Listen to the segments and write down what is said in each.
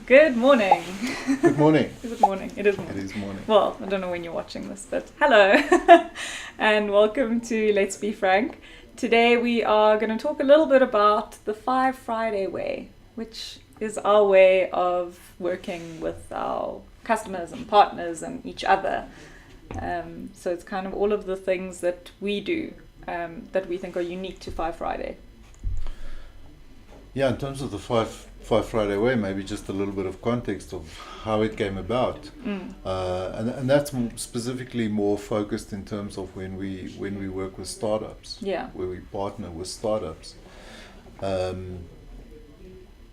Good morning. Good morning. Is it morning? It is morning. It is morning. Well, I don't know when you're watching this, but hello. And welcome to Let's Be Frank. Today we are going to talk a little bit about the FiveFriday way, which is our way of working with our customers and partners and each other. So it's kind of all of the things that we do that we think are unique to FiveFriday. Yeah, in terms of the FiveFriday way, maybe just a little bit of context of how it came about, and that's specifically more focused in terms of when we work with startups, where we partner with startups, and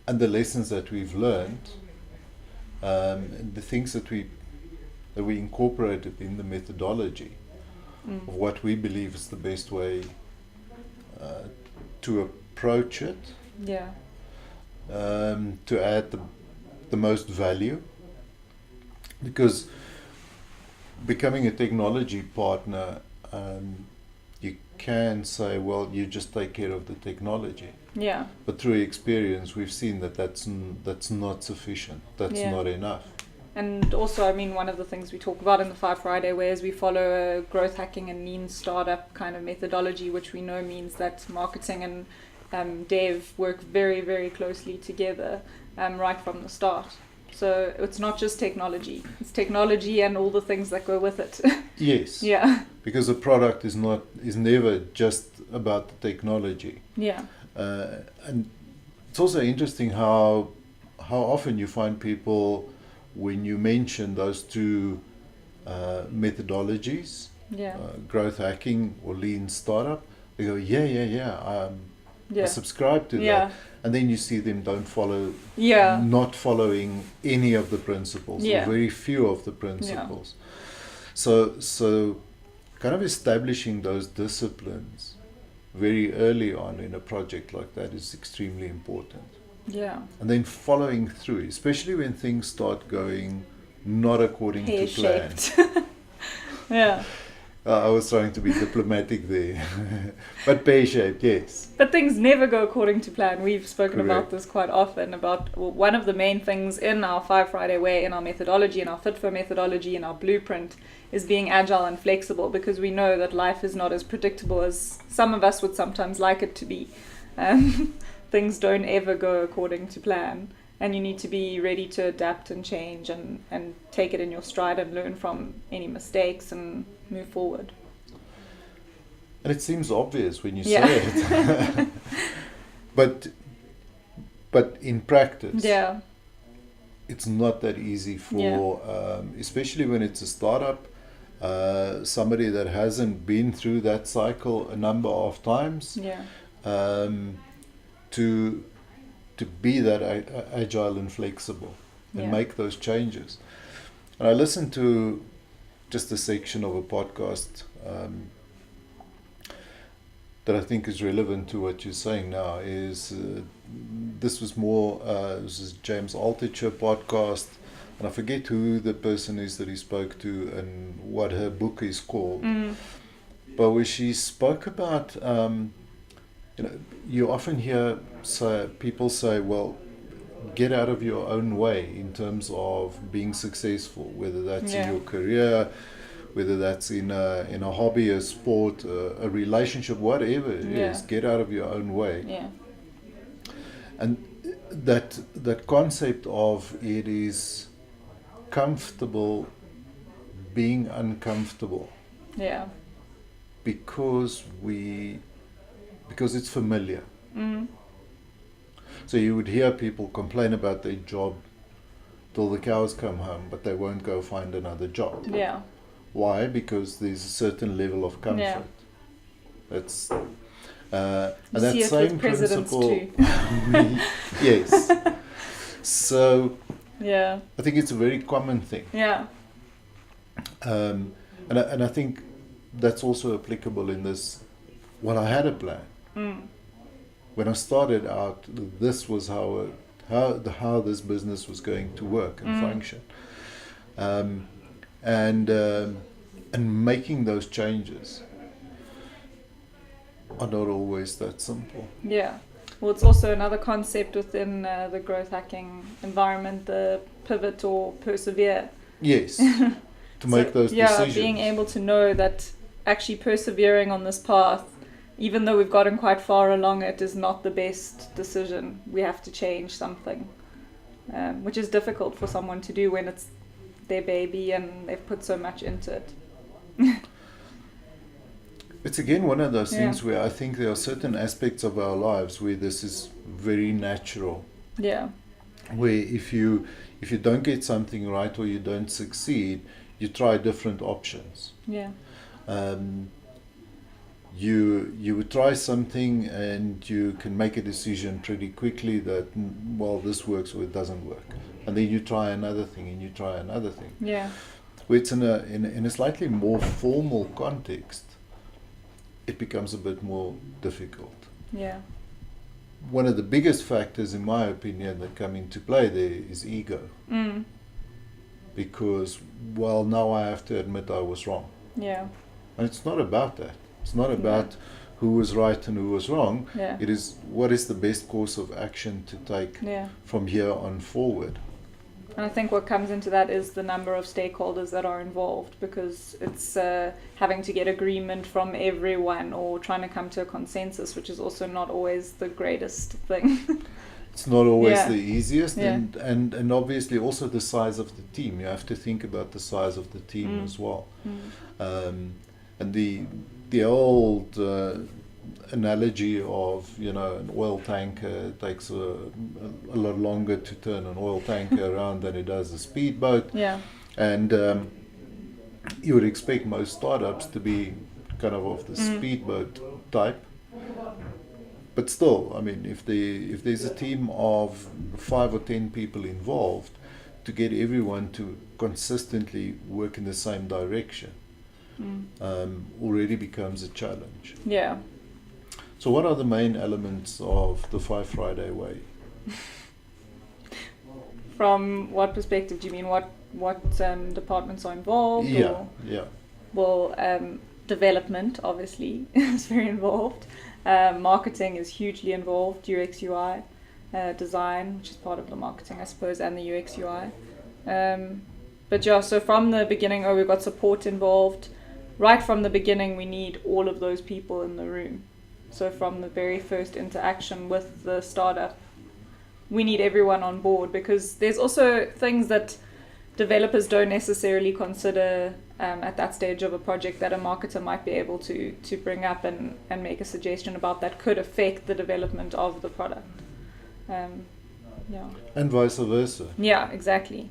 the lessons that we've learned, and the things that we incorporated in the methodology of what we believe is the best way to approach it. Yeah. To add the most value, because becoming a technology partner, you can say, well, you just take care of the technology. Yeah. But through experience, we've seen that that's not sufficient. That's not enough. And also, I mean, one of the things we talk about in the FiveFriday way is we follow a growth hacking and lean startup kind of methodology, which we know means that marketing and dev work very, very closely together right from the start. So it's not just technology; it's technology and all the things that go with it. Yes. Yeah. Because the product is never just about the technology. Yeah. And it's also interesting how often you find people, when you mention those two methodologies, growth hacking or lean startup, they go, I subscribe to that, and then you see them not following any of the principles, or very few of the principles. So kind of establishing those disciplines very early on in a project like that is extremely important. Yeah. And then following through, especially when things start going not according to plan. Yeah. I was trying to be diplomatic there. But pear-shaped, yes. But things never go according to plan. We've spoken Correct. about this quite often, about one of the main things in our FiveFriday way, in our methodology, in our Fit4 methodology, in our blueprint, is being agile and flexible, because we know that life is not as predictable as some of us would sometimes like it to be. Things don't ever go according to plan. And you need to be ready to adapt and change and take it in your stride and learn from any mistakes and move forward. And it seems obvious when you say it. but in practice, it's not that easy for, especially when it's a startup, somebody that hasn't been through that cycle a number of times, to be that agile and flexible and make those changes. And I listened to just a section of a podcast that I think is relevant to what you're saying now. This was James Altucher podcast, and I forget who the person is that he spoke to and what her book is called. But where she spoke about, you often hear people say, well, get out of your own way in terms of being successful, whether that's in your career, whether that's in a hobby, a sport, a relationship, whatever it is, get out of your own way. Yeah. And that concept of it is comfortable being uncomfortable. Yeah. Because it's familiar. So you would hear people complain about their job till the cows come home, but they won't go find another job. Yeah. Why? Because there's a certain level of comfort. Yeah. That's and you that see it same with presidents principle. too. Yes. So I think it's a very common thing. Yeah. And I think that's also applicable in this. Well, I had a plan. When I started out, this was how this business was going to work and function, and making those changes are not always that simple. Yeah. Well, it's also another concept within the growth hacking environment, the pivot or persevere. Yes, to make those decisions. Being able to know that actually persevering on this path, even though we've gotten quite far along it, is not the best decision. We have to change something, which is difficult for someone to do when it's their baby and they've put so much into it. It's again one of those things where I think there are certain aspects of our lives where this is very natural. Yeah. Where if you don't get something right or you don't succeed, you try different options. Yeah. You would try something and you can make a decision pretty quickly that, well, this works or it doesn't work. And then you try another thing and you try another thing. Yeah. Where it's in a slightly more formal context, it becomes a bit more difficult. Yeah. One of the biggest factors, in my opinion, that come into play there is ego. Because, well, now I have to admit I was wrong. Yeah. And it's not about that. It's not about who was right and who was wrong. Yeah. It is what is the best course of action to take from here on forward. And I think what comes into that is the number of stakeholders that are involved, because it's having to get agreement from everyone or trying to come to a consensus, which is also not always the greatest thing. It's not always the easiest, and obviously also the size of the team. You have to think about the size of the team as well. And the old analogy of, an oil tanker takes a lot longer to turn an oil tanker around than it does a speedboat. Yeah. And you would expect most startups to be kind of the speedboat type. But still, I mean, if there's a team of 5 or 10 people involved, to get everyone to consistently work in the same direction already becomes a challenge. Yeah. So what are the main elements of the FiveFriday way? From what perspective do you mean? What departments are involved? Yeah. Well, development obviously is very involved. Marketing is hugely involved. UX UI, design, which is part of the marketing, I suppose, and the UX UI. So from the beginning, we've got support involved. Right from the beginning, we need all of those people in the room. So from the very first interaction with the startup, we need everyone on board, because there's also things that developers don't necessarily consider at that stage of a project that a marketer might be able to bring up and make a suggestion about that could affect the development of the product. And vice versa. Yeah, exactly.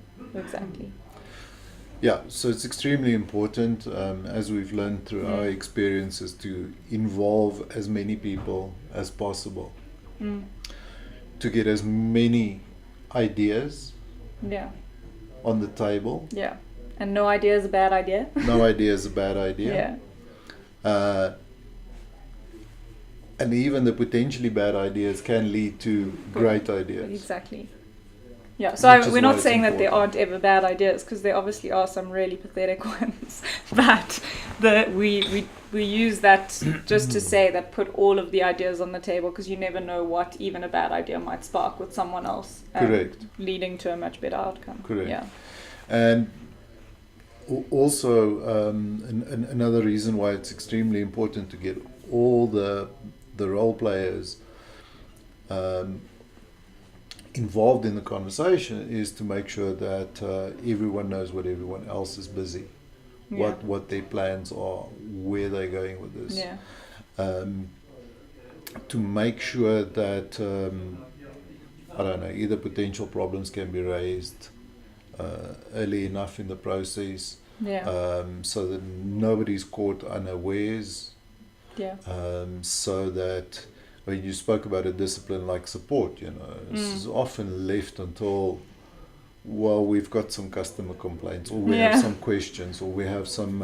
Yeah, so it's extremely important, as we've learned through our experiences, to involve as many people as possible to get as many ideas on the table. Yeah, and no idea is a bad idea. No idea is a bad idea. Yeah. And even the potentially bad ideas can lead to great ideas. Exactly. Yeah, so we're not saying that there aren't ever bad ideas, because there obviously are some really pathetic ones, but we use that just to say that put all of the ideas on the table, because you never know what even a bad idea might spark with someone else. Correct. Leading to a much better outcome. Correct. Yeah. And also another reason why it's extremely important to get all the role players involved in the conversation is to make sure that everyone knows what everyone else is busy, what their plans are, where they're going with this. Yeah. To make sure that either potential problems can be raised early enough in the process, so that nobody's caught unawares. Yeah. So that when you spoke about a discipline like support, this is often left until, well, we've got some customer complaints, or we have some questions, or we have some,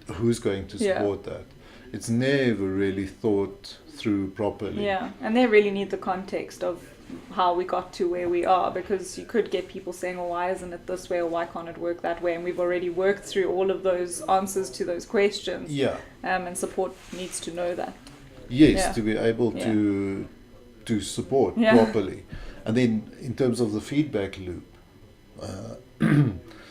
who's going to support that? It's never really thought through properly. Yeah, and they really need the context of how we got to where we are, because you could get people saying, well, why isn't it this way, or why can't it work that way? And we've already worked through all of those answers to those questions. Yeah. And support needs to know that. Yes, Yeah. to be able Yeah. to support Yeah. properly. And then in terms of the feedback loop,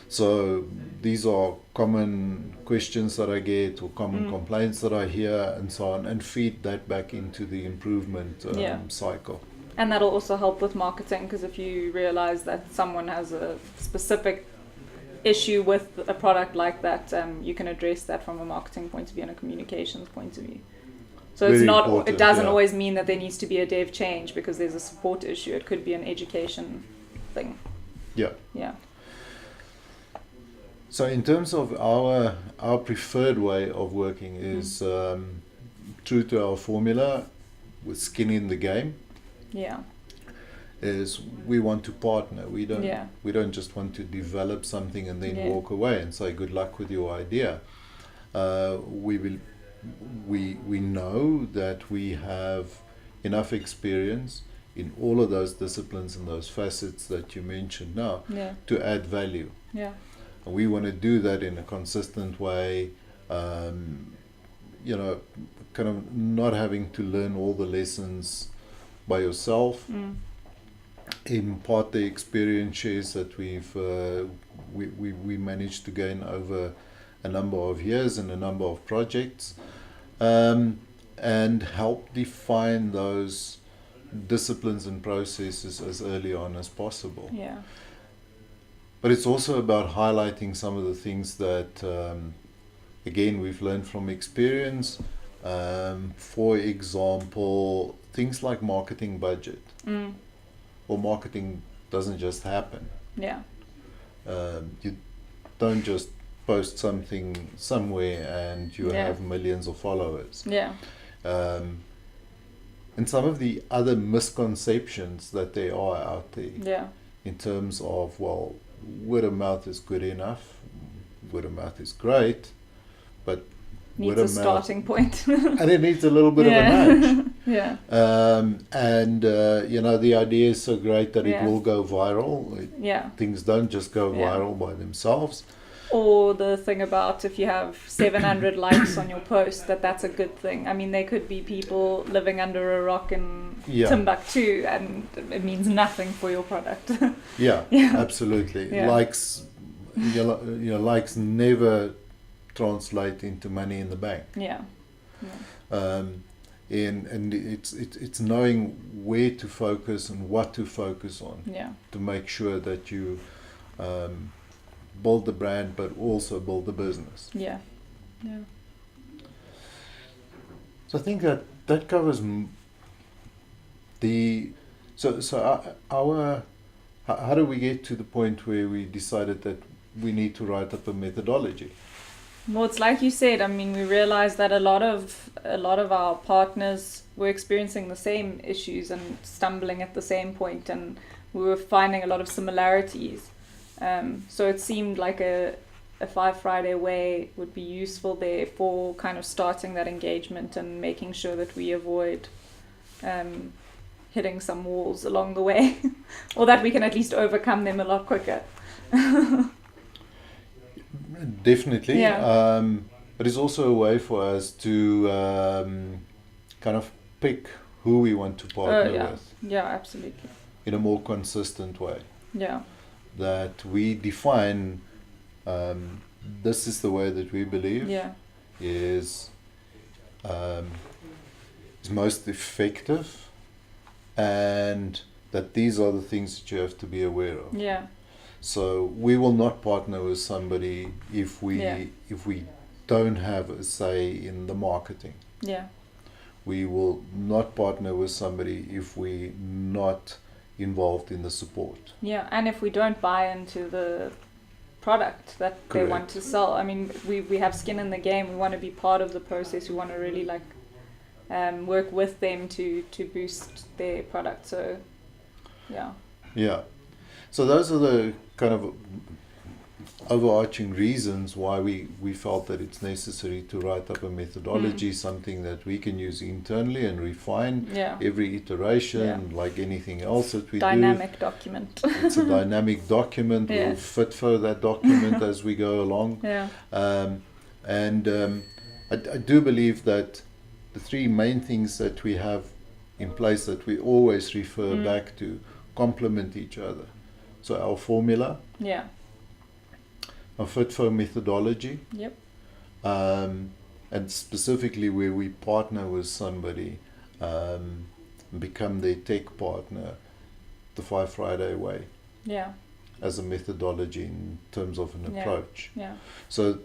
so these are common questions that I get or common complaints that I hear and so on, and feed that back into the improvement Yeah. cycle. And that'll also help with marketing, because if you realize that someone has a specific issue with a product like that, you can address that from a marketing point of view and a communications point of view. So it's Very not, important, it doesn't yeah. always mean that there needs to be a dev change because there's a support issue. It could be an education thing. Yeah. Yeah. So in terms of our preferred way of working is true to our formula with skin in the game. Yeah. Is we want to partner. We don't Yeah. we don't just want to develop something and then Yeah. walk away and say good luck with your idea. We know that we have enough experience in all of those disciplines and those facets that you mentioned now Yeah. to add value. Yeah. And we want to do that in a consistent way, kind of not having to learn all the lessons by yourself. Impart the experiences that we managed to gain over a number of years and a number of projects, and help define those disciplines and processes as early on as possible. Yeah. But it's also about highlighting some of the things that, again, we've learned from experience. For example, things like marketing budget. Or marketing doesn't just happen. Yeah. You don't just post something somewhere and you Yeah. have millions of followers. Yeah. And some of the other misconceptions that there are out there Yeah. in terms of, well, word of mouth is good enough, word of mouth is great, but Needs word a of mouth, starting point. and it needs a little bit Yeah. of a nudge. Yeah. The idea is so great that Yeah. it will go viral. Yeah. Things don't just go Yeah. viral by themselves. Or the thing about if you have 700 likes on your post, that's a good thing. I mean, there could be people living under a rock in Yeah. Timbuktu, and it means nothing for your product. Yeah, Yeah. absolutely. Yeah. Likes, likes never translate into money in the bank. Yeah. And it's knowing where to focus and what to focus on Yeah. to make sure that you build the brand, but also build the business. Yeah. Yeah. So I think that covers how do we get to the point where we decided that we need to write up a methodology? Well, it's like you said. I mean, we realized that a lot of our partners were experiencing the same issues and stumbling at the same point, and we were finding a lot of similarities. So it seemed like a FiveFriday way would be useful there for kind of starting that engagement and making sure that we avoid hitting some walls along the way, or that we can at least overcome them a lot quicker. Definitely. Yeah. But it's also a way for us to kind of pick who we want to partner Yeah. with Yeah, absolutely. in a more consistent way. Yeah. That we define this is the way that we believe Yeah. is most effective, and that these are the things that you have to be aware of. Yeah. So we will not partner with somebody if we don't have a say in the marketing. Yeah. We will not partner with somebody if we're not involved in the support. Yeah, and if we don't buy into the product that they want Correct. to sell, I mean, we have skin in the game. We want to be part of the process. We want to really work with them to boost their product. So, yeah. Yeah. So those are the kind of overarching reasons why we felt that it's necessary to write up a methodology, something that we can use internally and refine Yeah. every iteration, like anything else that we Dynamic document. do. It's a dynamic document. Yeah. We'll fit for that document as we go along. Yeah. I do believe that the three main things that we have in place that we always refer back to complement each other. So our formula, Yeah. our FitFo methodology, Yep. and specifically where we partner with somebody, become their tech partner, the FiveFriday way Yeah. as a methodology in terms of an Yeah. approach. Yeah. So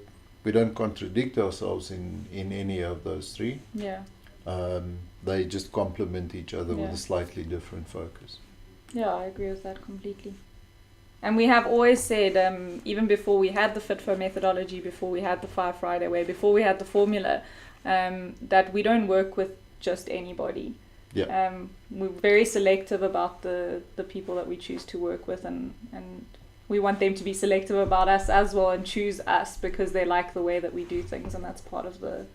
we don't contradict ourselves in any of those three. Yeah. They just complement each other with Yeah. a slightly different focus. Yeah, I agree with that completely. And we have always said, even before we had the FitFo methodology, before we had the FiveFriday way, before we had the formula, that we don't work with just anybody. Yeah. We're very selective about the people that we choose to work with, and we want them to be selective about us as well and choose us because they like the way that we do things, and that's part of the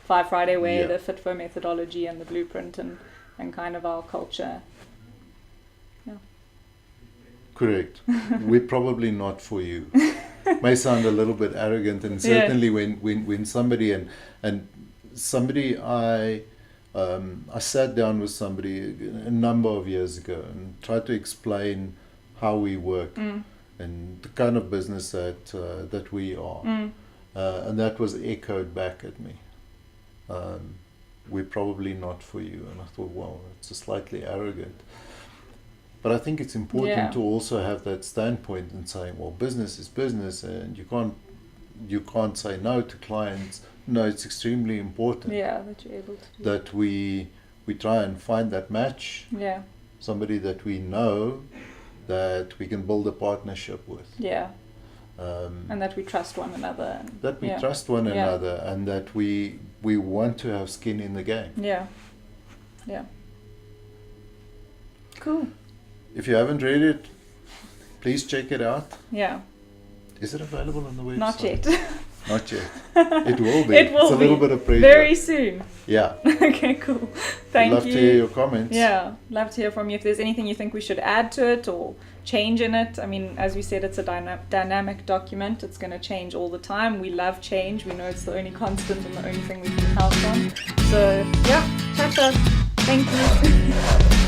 FiveFriday way, Yeah. the FitFo methodology and the blueprint and kind of our culture. Correct. We're probably not for you. May sound a little bit arrogant, and certainly when somebody and somebody I sat down with somebody a number of years ago and tried to explain how we work and the kind of business that we are, and that was echoed back at me. We're probably not for you, and I thought, well, it's a slightly arrogant. But I think it's important to also have that standpoint and saying, well, business is business, and you can't say no to clients. No, it's extremely important. Yeah, that you're able to do. That we try and find that match. Yeah. Somebody that we know that we can build a partnership with. Yeah. And that we trust one another. That we trust one another, and that we want to have skin in the game. Yeah. Yeah. Cool. If you haven't read it, please check it out. Yeah. Is it available on the website? Not yet. Not yet. It will be. It will it's a little bit of pressure. Very soon. Yeah. Okay, cool. Thank you. Love to hear your comments. Yeah, love to hear from you. If there's anything you think we should add to it or change in it. I mean, as we said, it's a dynamic document. It's going to change all the time. We love change. We know it's the only constant and the only thing we can count on. So, yeah, chat us. Thank you.